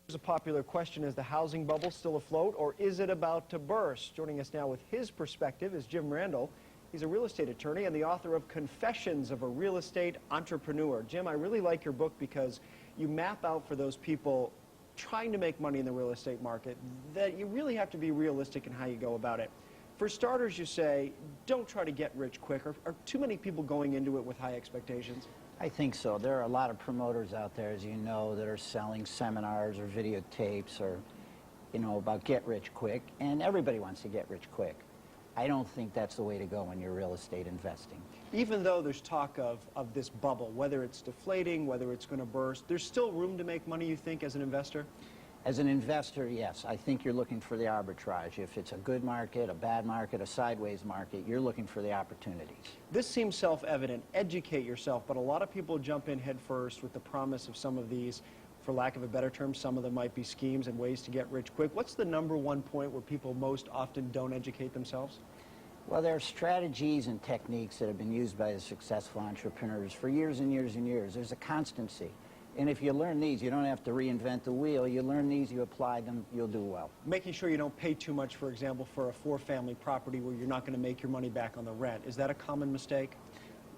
There's a popular question, is the housing bubble still afloat or is it about to burst? Joining us now with his perspective is Jim Randel. He's a real estate attorney and the author of Confessions of a Real Estate Entrepreneur. Jim, I really like your book because you map out for those people trying to make money in the real estate market that you really have to be realistic in how you go about it. For starters, you say, don't try to get rich quick. Are too many people going into it with high expectations? I think so. There are a lot of promoters out there, as you know, that are selling seminars or videotapes or, about get rich quick, and everybody wants to get rich quick. I don't think that's the way to go when you're real estate investing. Even though there's talk of this bubble, whether it's deflating, whether it's going to burst, there's still room to make money, you think, as an investor? As an investor, yes. I think you're looking for the arbitrage. If it's a good market, a bad market, a sideways market, you're looking for the opportunities. This seems self-evident. Educate yourself, but a lot of people jump in head first with the promise of some of these, for lack of a better term, some of them might be schemes and ways to get rich quick. What's the number one point where people most often don't educate themselves? Well, there are strategies and techniques that have been used by the successful entrepreneurs for years and years and years. There's a constancy. And if you learn these, you don't have to reinvent the wheel. You learn these, you apply them, you'll do well. Making sure you don't pay too much, for example, for a four-family property where you're not going to make your money back on the rent. Is that a common mistake?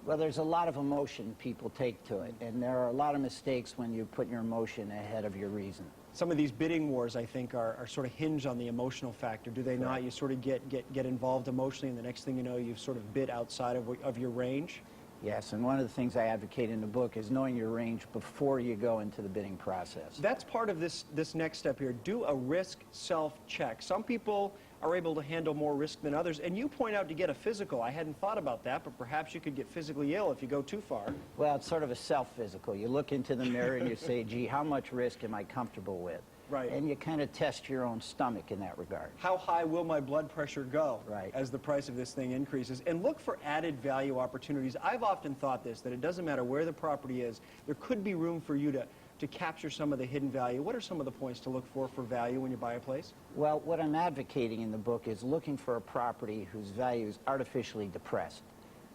Well, there's a lot of emotion people take to it, and there are a lot of mistakes when you put your emotion ahead of your reason. Some of these bidding wars, I think, are sort of hinged on the emotional factor, do they not? You sort of get involved emotionally, and the next thing you know, you've sort of bid outside of your range? Yes, and one of the things I advocate in the book is knowing your range before you go into the bidding process. That's part of this next step here. Do a risk self-check. Some people are able to handle more risk than others, and you point out to get a physical. I hadn't thought about that, but perhaps you could get physically ill if you go too far. Well, it's sort of a self-physical. You look into the mirror and you say, gee, how much risk am I comfortable with? Right. And you kind of test your own stomach in that regard. How high will my blood pressure go as the price of this thing increases? And look for added value opportunities. I've often thought this, that it doesn't matter where the property is, there could be room for you to capture some of the hidden value. What are some of the points to look for value when you buy a place? Well, what I'm advocating in the book is looking for a property whose value is artificially depressed,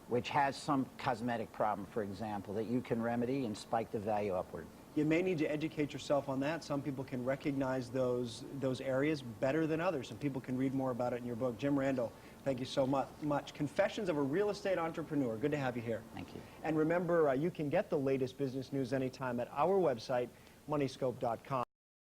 which has some cosmetic problem, for example, that you can remedy and spike the value upward. You may need to educate yourself on that. Some people can recognize those areas better than others, and people can read more about it in your book. Jim Randel, thank you so much. Confessions of a Real Estate Entrepreneur. Good to have you here. Thank you. And remember, you can get the latest business news anytime at our website, Moneyscope.com.